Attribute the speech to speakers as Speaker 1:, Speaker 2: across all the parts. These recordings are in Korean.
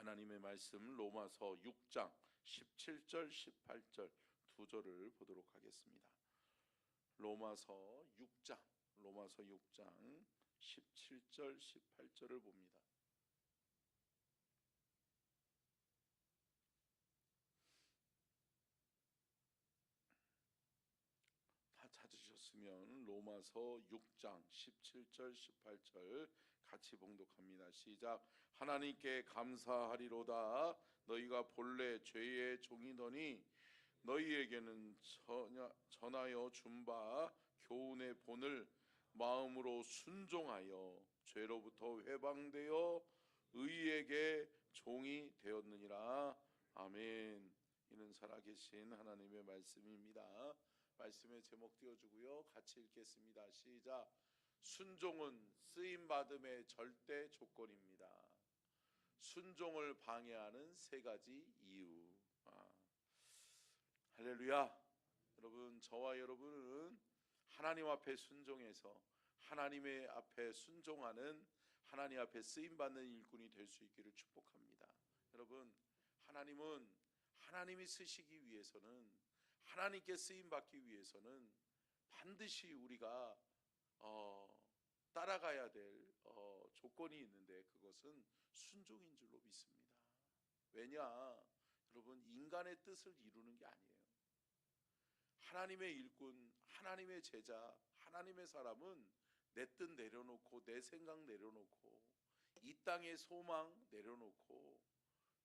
Speaker 1: 하나님의 말씀 로마서 6장 17절 18절 두 절을 보도록 하겠습니다. 로마서 6장 17절 18절을 봅니다. 다 찾으셨으면 로마서 6장 17절 18절 같이 봉독합니다. 시작. 하나님께 감사하리로다. 너희가 본래 죄의 종이더니 너희에게는 전하여 준 바 교훈의 본을 마음으로 순종하여 죄로부터 해방되어 의에게 종이 되었느니라. 아멘. 이는 살아계신 하나님의 말씀입니다. 말씀의 제목 띄워주고요, 같이 읽겠습니다. 시작. 순종은 쓰임받음의 절대 조건입니다. 순종을 방해하는 세 가지 이유. 할렐루야. 여러분, 저와 여러분은 하나님 앞에 순종해서 하나님의 앞에 순종하는, 하나님 앞에 쓰임받는 일꾼이 될 수 있기를 축복합니다. 여러분, 하나님은 하나님이 쓰시기 위해서는, 하나님께 쓰임받기 위해서는 반드시 우리가 따라가야 될 조건이 있는데, 그것은 순종인 줄로 믿습니다. 왜냐? 여러분, 인간의 뜻을 이루는 게 아니에요. 하나님의 일꾼, 하나님의 제자, 하나님의 사람은 내 뜻 내려놓고, 내 생각 내려놓고, 이 땅의 소망 내려놓고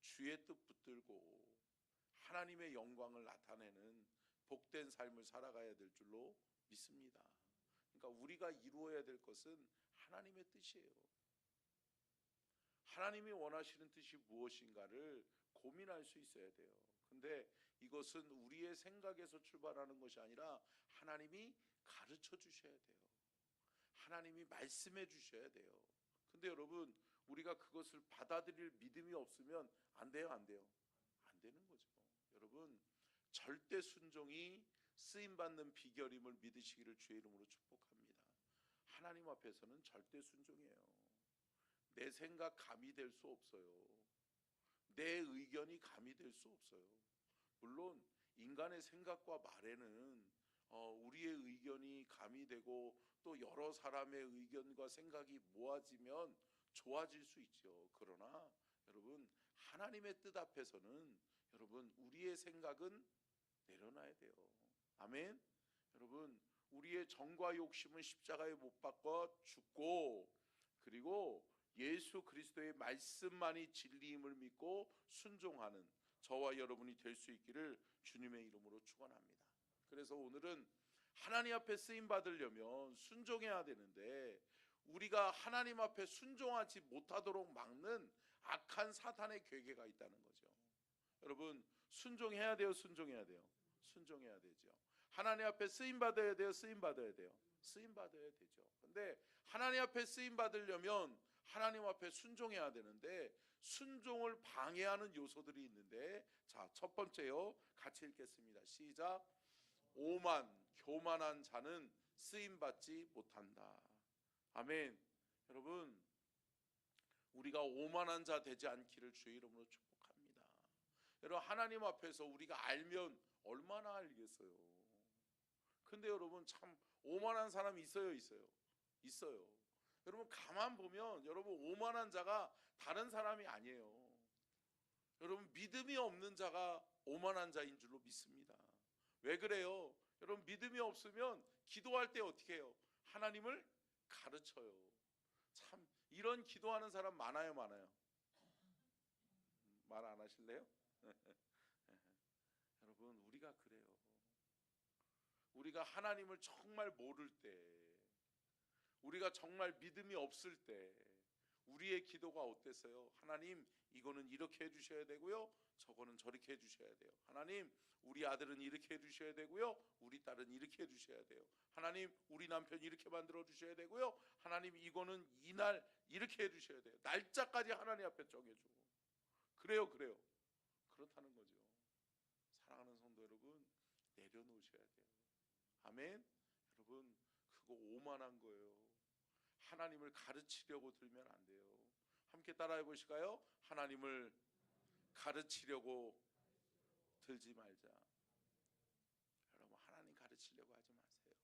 Speaker 1: 주의 뜻 붙들고 하나님의 영광을 나타내는 복된 삶을 살아가야 될 줄로 믿습니다. 그러니까 우리가 이루어야 될 것은 하나님의 뜻이에요. 하나님이 원하시는 뜻이 무엇인가를 고민할 수 있어야 돼요. 근데 이것은 우리의 생각에서 출발하는 것이 아니라 하나님이 가르쳐 주셔야 돼요. 하나님이 말씀해 주셔야 돼요. 근데 여러분, 우리가 그것을 받아들일 믿음이 없으면 안 돼요, 안 돼요? 안 되는 거죠. 여러분, 절대 순종이 쓰임받는 비결임을 믿으시기를 주의 이름으로 축복합니다. 하나님 앞에서는 절대 순종이에요. 내 생각 가미될 수 없어요. 내 의견이 가미될 수 없어요. 물론 인간의 생각과 말에는 우리의 의견이 가미되고 또 여러 사람의 의견과 생각이 모아지면 좋아질 수 있죠. 그러나 여러분, 하나님의 뜻 앞에서는 여러분, 우리의 생각은 내려놔야 돼요. 아멘. 여러분, 우리의 정과 욕심은 십자가에 못 박아 죽고, 그리고 예수 그리스도의 말씀만이 진리임을 믿고 순종하는 저와 여러분이 될 수 있기를 주님의 이름으로 축원합니다. 그래서 오늘은 하나님 앞에 쓰임 받으려면 순종해야 되는데, 우리가 하나님 앞에 순종하지 못하도록 막는 악한 사탄의 괴계가 있다는 거죠. 여러분, 순종해야 돼요, 순종해야 돼요? 순종해야 되죠. 하나님 앞에 쓰임 받아야 돼요, 쓰임 받아야 돼요? 쓰임 받아야 되죠. 근데 하나님 앞에 쓰임 받으려면 하나님 앞에 순종해야 되는데, 순종을 방해하는 요소들이 있는데, 자, 첫 번째요, 같이 읽겠습니다. 시작. 오만, 교만한 자는 쓰임 받지 못한다. 아멘. 여러분, 우리가 오만한 자 되지 않기를 주의 이름으로 축복합니다. 여러분, 하나님 앞에서 우리가 알면 얼마나 알겠어요. 근데 여러분, 참 오만한 사람이 있어요. 여러분, 가만 보면 여러분, 오만한 자가 다른 사람이 아니에요. 여러분, 믿음이 없는 자가 오만한 자인 줄로 믿습니다. 왜 그래요? 여러분, 믿음이 없으면 기도할 때 어떻게 해요? 하나님을 가르쳐요. 참, 이런 기도하는 사람 많아요, 많아요? 말 안 하실래요? 여러분, 우리가 그래요. 우리가 하나님을 정말 모를 때, 우리가 정말 믿음이 없을 때 우리의 기도가 어땠어요? 하나님, 이거는 이렇게 해주셔야 되고요, 저거는 저렇게 해주셔야 돼요. 하나님, 우리 아들은 이렇게 해주셔야 되고요, 우리 딸은 이렇게 해주셔야 돼요. 하나님, 우리 남편 이렇게 만들어 주셔야 되고요, 하나님, 이거는 이날 이렇게 해주셔야 돼요. 날짜까지 하나님 앞에 정해주고. 그래요. 그렇다는 거죠. 사랑하는 성도 여러분, 내려놓으셔야 돼요. 아멘. 여러분, 그거 오만한 거예요. 하나님을 가르치려고 들면 안 돼요. 함께 따라해 보실까요? 하나님을 가르치려고 들지 말자. 여러분, 하나님 가르치려고 하지 마세요.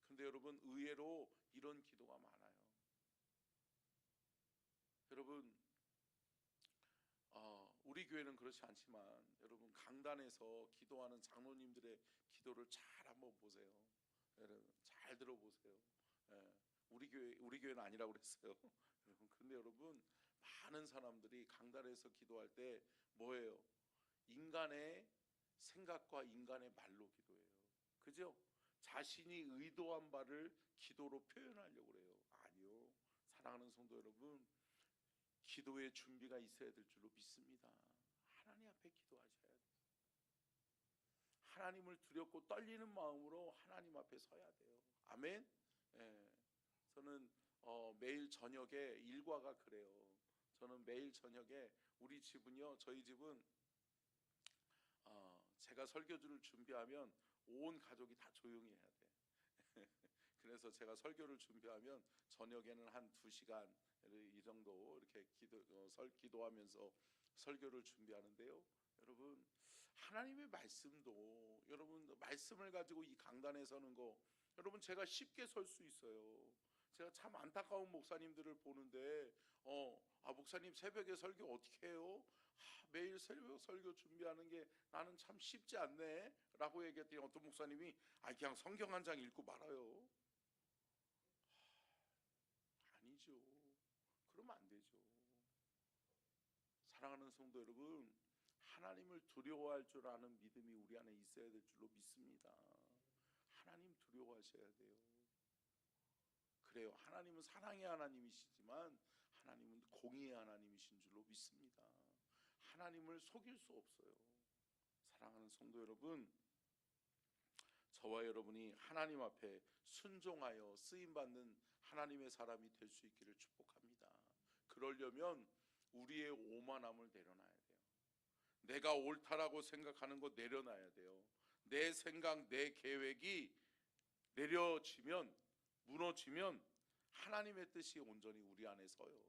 Speaker 1: 근데 여러분, 의외로 이런 기도가 많아요. 여러분, 우리 교회는 그렇지 않지만 여러분, 강단에서 기도하는 장로님들의 기도를 잘 한번 보세요. 여러분, 잘 들어보세요. 예, 우리 교회는 아니라고 그랬어요. 여러분, 근데 여러분, 많은 사람들이 강단에서 기도할 때 뭐예요? 인간의 생각과 인간의 말로 기도해요. 그죠? 자신이 의도한 바를 기도로 표현하려고 그래요. 아니요. 사랑하는 성도 여러분, 기도의 준비가 있어야 될 줄로 믿습니다. 하나님 앞에 기도하셔야 돼요. 하나님을 두렵고 떨리는 마음으로 하나님 앞에 서야 돼요. 아멘. 예. 저는 매일 저녁에 일과가 그래요. 저는 매일 저녁에 우리 집은요, 저희 집은 제가 설교를 준비하면 온 가족이 다 조용히 해야 돼. 그래서 제가 설교를 준비하면 저녁에는 한 2시간 이 정도 이렇게 기도하면서 설교를 준비하는데요. 여러분, 하나님의 말씀도, 여러분 말씀을 가지고 이 강단에 서는 거, 여러분 제가 쉽게 설 수 있어요. 제가 참 안타까운 목사님들을 보는데 목사님 새벽에 설교 어떻게 해요? 매일 새벽 설교 준비하는 게 나는 참 쉽지 않네 라고 얘기했더니 어떤 목사님이 그냥 성경 한 장 읽고 말아요. 아니죠. 그러면 안 되죠. 사랑하는 성도 여러분, 하나님을 두려워할 줄 아는 믿음이 우리 안에 있어야 될 줄로 믿습니다. 하나님 두려워하셔야 돼요. 그래요. 하나님은 사랑의 하나님이시지만 하나님은 공의의 하나님이신 줄로 믿습니다. 하나님을 속일 수 없어요. 사랑하는 성도 여러분, 저와 여러분이 하나님 앞에 순종하여 쓰임받는 하나님의 사람이 될 수 있기를 축복합니다. 그러려면 우리의 오만함을 내려놔야 돼요. 내가 옳다라고 생각하는 거 내려놔야 돼요. 내 생각, 내 계획이 무너지면 하나님의 뜻이 온전히 우리 안에 서요.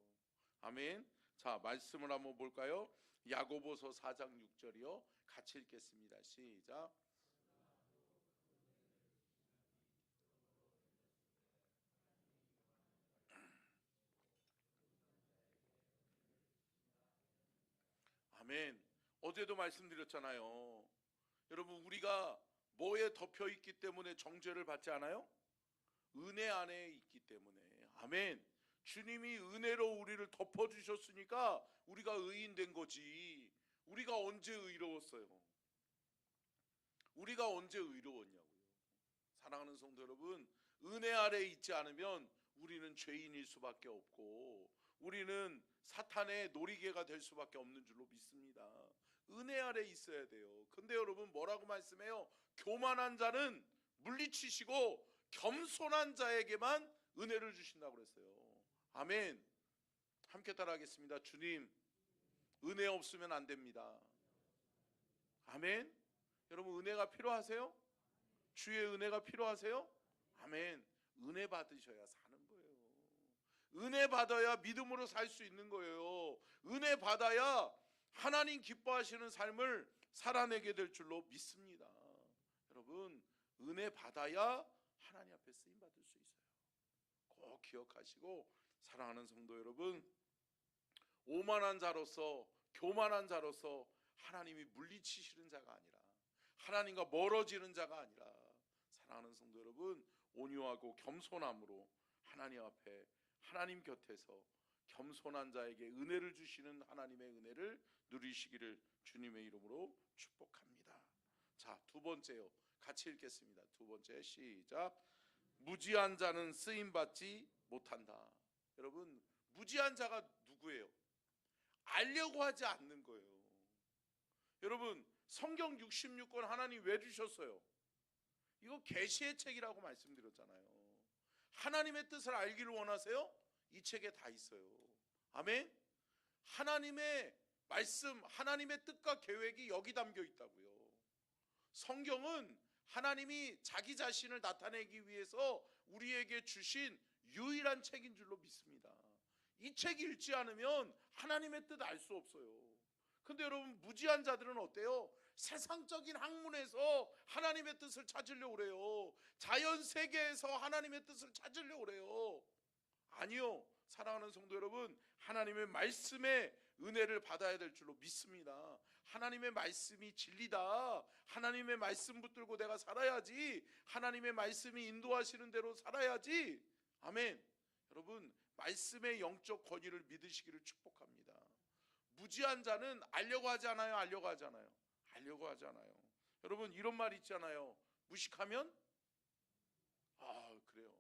Speaker 1: 아멘. 자, 말씀을 한번 볼까요? 야고보서 4장 6절이요. 같이 읽겠습니다. 시작. 아멘. 어제도 말씀드렸잖아요. 여러분, 우리가 뭐에 덮여 있기 때문에 정죄를 받지 않아요? 은혜 안에 있기 때문에. 아멘. 주님이 은혜로 우리를 덮어주셨으니까 우리가 의인 된 거지. 우리가 언제 의로웠어요? 우리가 언제 의로웠냐고요. 사랑하는 성도 여러분, 은혜 아래 있지 않으면 우리는 죄인일 수밖에 없고 우리는 사탄의 놀이개가 될 수밖에 없는 줄로 믿습니다. 은혜 아래 있어야 돼요. 근데 여러분 뭐라고 말씀해요? 교만한 자는 물리치시고 겸손한 자에게만 은혜를 주신다고 그랬어요. 아멘. 함께 따라하겠습니다. 주님, 은혜 없으면 안 됩니다. 아멘. 여러분, 은혜가 필요하세요? 주의 은혜가 필요하세요? 아멘. 은혜 받으셔야 사는 거예요. 은혜 받아야 믿음으로 살 수 있는 거예요. 은혜 받아야 하나님 기뻐하시는 삶을 살아내게 될 줄로 믿습니다. 여러분, 은혜 받아야 하나님 앞에 쓰임 받을 수 있어요. 꼭 기억하시고, 사랑하는 성도 여러분, 오만한 자로서, 교만한 자로서 하나님이 물리치시는 자가 아니라, 하나님과 멀어지는 자가 아니라, 사랑하는 성도 여러분, 온유하고 겸손함으로 하나님 앞에, 하나님 곁에서 겸손한 자에게 은혜를 주시는 하나님의 은혜를 누리시기를 주님의 이름으로 축복합니다. 자, 두 번째요. 같이 읽겠습니다. 두 번째, 시작. 무지한 자는 쓰임받지 못한다. 여러분, 무지한 자가 누구예요? 알려고 하지 않는 거예요. 여러분, 성경 66권 하나님 왜 주셨어요? 이거 계시의 책이라고 말씀드렸잖아요. 하나님의 뜻을 알기를 원하세요? 이 책에 다 있어요. 아멘. 하나님의 말씀, 하나님의 뜻과 계획이 여기 담겨 있다고요. 성경은 하나님이 자기 자신을 나타내기 위해서 우리에게 주신 유일한 책인 줄로 믿습니다. 이 책이 읽지 않으면 하나님의 뜻 알 수 없어요. 근데 여러분, 무지한 자들은 어때요? 세상적인 학문에서 하나님의 뜻을 찾으려고 그래요. 자연 세계에서 하나님의 뜻을 하려고 그래요. 아니요. 사랑하는 성도 여러분, 하나님의 말씀의 은혜를 받아야 될 줄로 믿습니다. 하나님의 말씀이 진리다. 하나님의 말씀 붙들고 내가 살아야지. 하나님의 말씀이 인도하시는 대로 살아야지. 아멘. 여러분, 말씀의 영적 권위를 믿으시기를 축복합니다. 무지한 자는 알려고 하지 않아요? 알려고 하지 않아요? 알려고 하지 않아요. 여러분, 이런 말 있잖아요. 무식하면 그래요.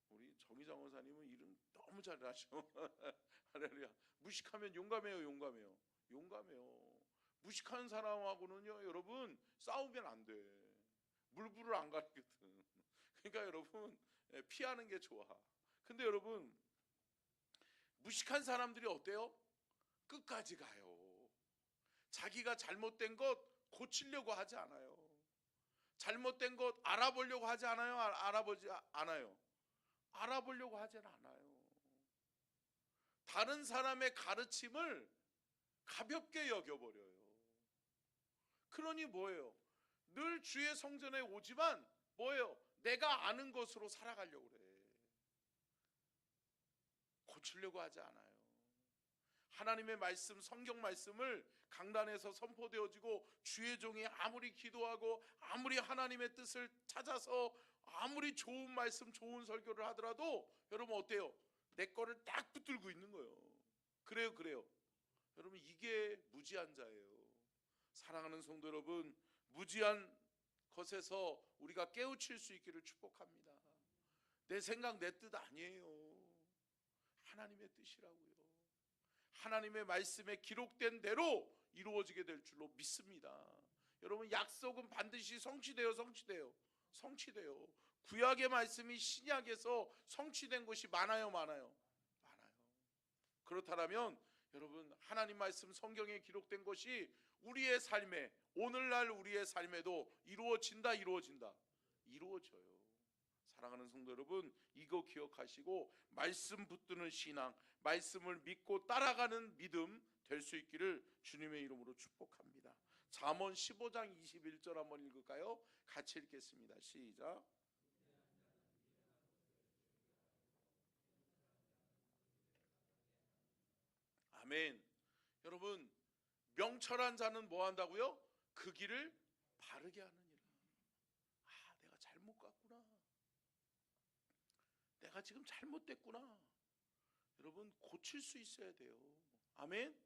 Speaker 1: 우리 정희장 원사님은 이름 너무 잘하셔. 할렐루야. 무식하면 용감해요, 용감해요. 용감해요. 무식한 사람하고는요, 여러분, 싸우면 안 돼. 물불을 안 가리거든. 그러니까 여러분, 피하는 게 좋아. 근데 여러분, 무식한 사람들이 어때요? 끝까지 가요. 자기가 잘못된 것 고치려고 하지 않아요. 잘못된 것 알아보려고 하지 않아요? 알아보지 않아요. 알아보려고 하진 않아요. 다른 사람의 가르침을 가볍게 여겨버려요. 그러니 뭐예요? 늘 주의 성전에 오지만 뭐예요? 내가 아는 것으로 살아가려고 그래. 고치려고 하지 않아요. 하나님의 말씀, 성경 말씀을 강단에서 선포되어지고 주의 종이 아무리 기도하고 아무리 하나님의 뜻을 찾아서 아무리 좋은 말씀, 좋은 설교를 하더라도 여러분 어때요? 내 거를 딱 붙들고 있는 거예요. 그래요. 여러분, 이게 무지한 자예요. 사랑하는 성도 여러분, 무지한 것에서 우리가 깨우칠 수 있기를 축복합니다. 내 생각, 내 뜻 아니에요. 하나님의 뜻이라고요. 하나님의 말씀에 기록된 대로 이루어지게 될 줄로 믿습니다. 여러분, 약속은 반드시 성취돼요. 구약의 말씀이 신약에서 성취된 것이 많아요. 그렇다면 여러분, 하나님 말씀 성경에 기록된 것이 우리의 삶에, 오늘날 우리의 삶에도 이루어져요. 사랑하는 성도 여러분, 이거 기억하시고 말씀 붙드는 신앙, 말씀을 믿고 따라가는 믿음 될 수 있기를 주님의 이름으로 축복합니다. 잠언 15장 21절 한번 읽을까요? 같이 읽겠습니다. 시작. 아멘. 여러분, 명철한 자는 뭐 한다고요? 그 길을 바르게 하느니라. 내가 잘못 갔구나. 내가 지금 잘못됐구나. 여러분, 고칠 수 있어야 돼요. 아멘.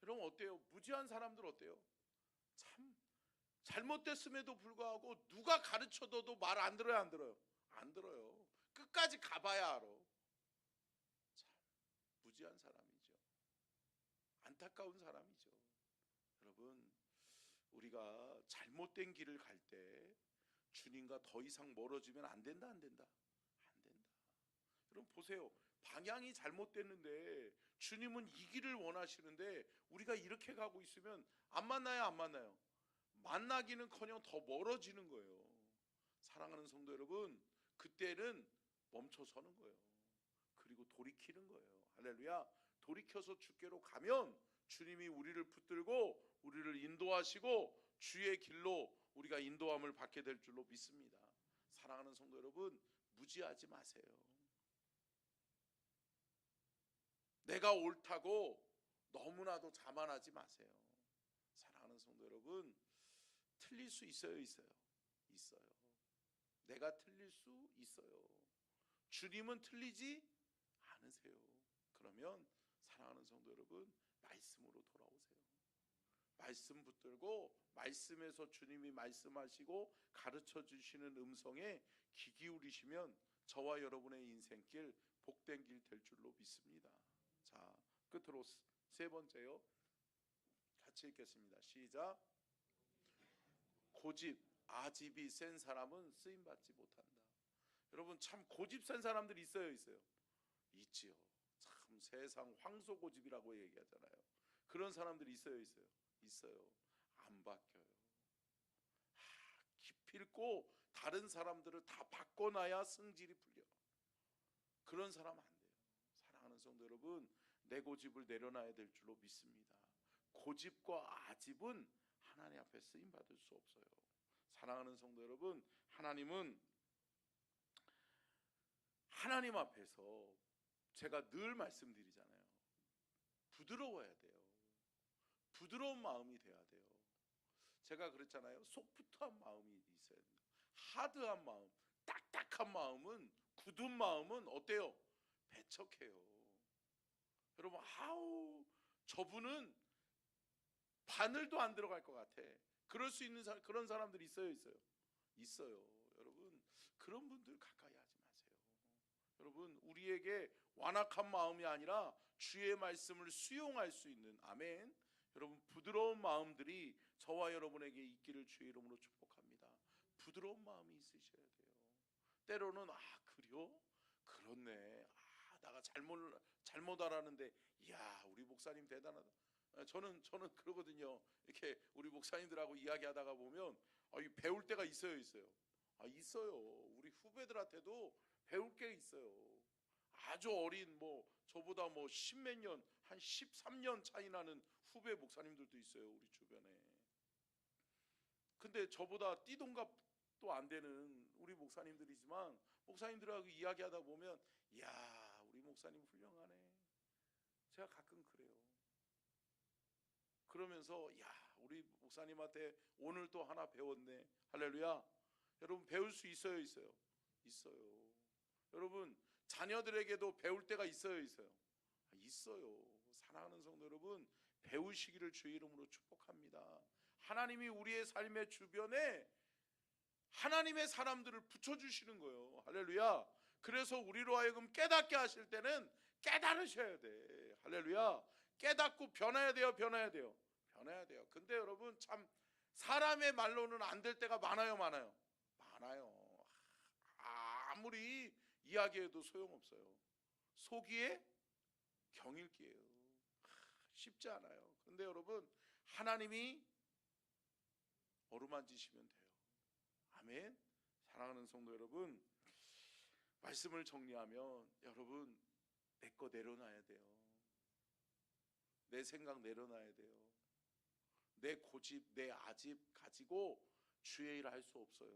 Speaker 1: 여러분, 어때요? 무지한 사람들 어때요? 참 잘못됐음에도 불구하고 누가 가르쳐도 말 안 들어요, 안 들어요? 안 들어요. 끝까지 가봐야 알아. 참 무지한 사람이죠. 안타까운 사람이죠. 여러분, 우리가 잘못된 길을 갈 때 주님과 더 이상 멀어지면 안 된다. 여러분 보세요. 방향이 잘못됐는데 주님은 이 길을 원하시는데 우리가 이렇게 가고 있으면 안 만나요? 만나기는커녕 더 멀어지는 거예요. 사랑하는 성도 여러분, 그때는 멈춰서는 거예요. 그리고 돌이키는 거예요. 할렐루야. 돌이켜서 주께로 가면 주님이 우리를 붙들고 우리를 인도하시고 주의 길로 우리가 인도함을 받게 될 줄로 믿습니다. 사랑하는 성도 여러분, 무지하지 마세요. 내가 옳다고 너무나도 자만하지 마세요. 사랑하는 성도 여러분, 틀릴 수 있어요? 내가 틀릴 수 있어요. 주님은 틀리지 않으세요. 그러면 사랑하는 성도 여러분, 말씀으로 돌아오세요. 말씀 붙들고 말씀에서 주님이 말씀하시고 가르쳐 주시는 음성에 귀 기울이시면 저와 여러분의 인생길 복된 길 될 줄로 믿습니다. 자, 끝으로 세 번째요. 같이 읽겠습니다. 시작. 고집, 아집이 센 사람은 쓰임받지 못한다. 여러분, 참 고집 센 사람들이 있어요? 있지요. 참 세상 황소고집이라고 얘기하잖아요. 그런 사람들이 있어요? 안 바뀌어요. 기필코 다른 사람들을 다 바꿔놔야 승질이 풀려. 그런 사람 안 돼요. 사랑하는 성도 여러분, 내 고집을 내려놔야 될 줄로 믿습니다. 고집과 아집은 하나님 앞에 쓰임 받을 수 없어요. 사랑하는 성도 여러분, 하나님 앞에서 제가 늘 말씀드리잖아요. 부드러워야 돼요. 부드러운 마음이 돼야 돼요. 제가 그랬잖아요. 소프트한 마음이 있어야 됩니다. 하드한 마음, 딱딱한 마음은, 굳은 마음은 어때요? 배척해요. 여러분, 저분은 바늘도 안 들어갈 것 같아. 그럴 수 있는 그런 사람들이 있어요. 여러분, 그런 분들 가까이 하지 마세요. 여러분, 우리에게 완악한 마음이 아니라 주의 말씀을 수용할 수 있는, 아멘. 여러분, 부드러운 마음들이 저와 여러분에게 있기를 주의 이름으로 축복합니다. 부드러운 마음이 있으셔야 돼요. 때로는 그래요? 그렇네. 내가 잘못 알았는데, 이야, 우리 목사님 대단하다. 저는 그러거든요. 이렇게 우리 목사님들하고 이야기하다가 보면 배울 때가 있어요. 있어요. 우리 후배들한테도 배울 게 있어요. 아주 어린 저보다 십몇 년, 한 13년 차이 나는 후배 목사님들도 있어요. 우리 주변에. 근데 저보다 띠동갑도 안 되는 우리 목사님들이지만 목사님들하고 이야기하다 보면 이야, 우리 목사님 훌륭하네. 제가 가끔 그래요. 그러면서 우리 목사님한테 오늘 또 하나 배웠네. 할렐루야. 여러분, 배울 수 있어요. 여러분, 자녀들에게도 배울 때가 있어요. 사랑하는 성도 여러분, 배우시기를 주의 이름으로 축복합니다. 하나님이 우리의 삶의 주변에 하나님의 사람들을 붙여주시는 거예요. 할렐루야. 그래서 우리로 하여금 깨닫게 하실 때는 깨달으셔야 돼. 할렐루야. 깨닫고 변해야 돼요. 근데 여러분, 참 사람의 말로는 안 될 때가 많아요. 아무리 이야기해도 소용없어요. 소기에 경일기예요. 쉽지 않아요. 근데 여러분, 하나님이 어루만지시면 돼요. 아멘. 사랑하는 성도 여러분, 말씀을 정리하면 여러분, 내 거 내려놔야 돼요. 내 생각 내려놔야 돼요. 내 고집, 내 아집 가지고 주의 일을 할 수 없어요.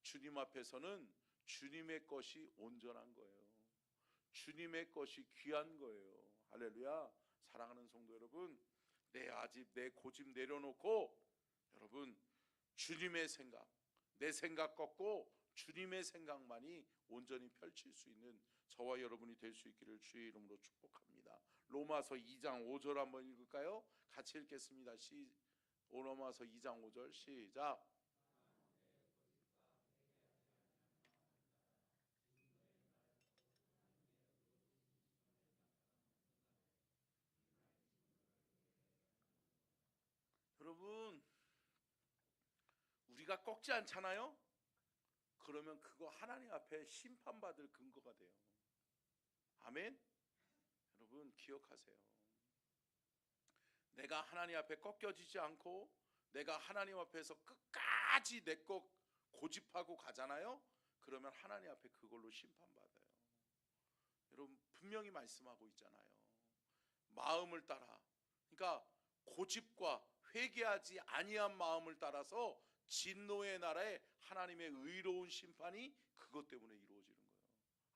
Speaker 1: 주님 앞에서는 주님의 것이 온전한 거예요. 주님의 것이 귀한 거예요. 할렐루야. 사랑하는 성도 여러분, 내 아집, 내 고집 내려놓고 여러분, 주님의 생각, 내 생각 꺾고 주님의 생각만이 온전히 펼칠 수 있는 저와 여러분이 될 수 있기를 주의 이름으로 축복합니다. 로마서 2장 5절 한번 읽을까요? 같이 읽겠습니다. 로마서 2장 5절 시작. 여러분, 우리가 꺾지 않잖아요? 그러면 그거 하나님 앞에 심판받을 근거가 돼요. 아멘? 여러분, 기억하세요. 내가 하나님 앞에 꺾여지지 않고 내가 하나님 앞에서 끝까지 내 것 고집하고 가잖아요? 그러면 하나님 앞에 그걸로 심판받아요. 여러분, 분명히 말씀하고 있잖아요. 마음을 따라, 그러니까 고집과 회개하지 아니한 마음을 따라서 진노의 나라에 하나님의 의로운 심판이 그것 때문에 이루어지는 거예요.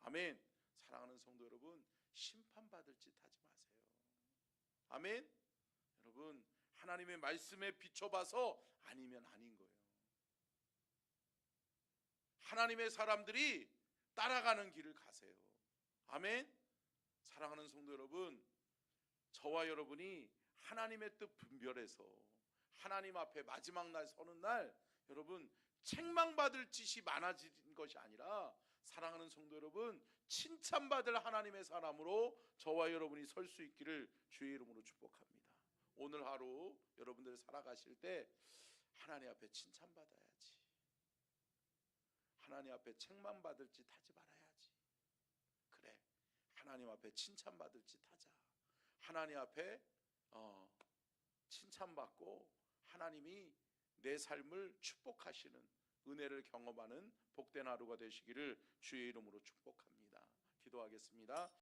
Speaker 1: 아멘. 사랑하는 성도 여러분, 심판받을 짓 하지 마세요. 아멘. 여러분, 하나님의 말씀에 비춰봐서 아니면 아닌 거예요. 하나님의 사람들이 따라가는 길을 가세요. 아멘. 사랑하는 성도 여러분, 저와 여러분이 하나님의 뜻 분별해서 하나님 앞에 마지막 날 서는 날, 여러분, 책망받을 짓이 많아진 것이 아니라 사랑하는 성도 여러분, 칭찬받을 하나님의 사람으로 저와 여러분이 설 수 있기를 주의 이름으로 축복합니다. 오늘 하루 여러분들 살아가실 때 하나님 앞에 칭찬받아야지, 하나님 앞에 책망받을 짓 하지 말아야지. 그래, 하나님 앞에 칭찬받을 짓 하자. 하나님 앞에 칭찬받고 하나님이 내 삶을 축복하시는 은혜를 경험하는 복된 하루가 되시기를 주의 이름으로 축복합니다. 기도하겠습니다.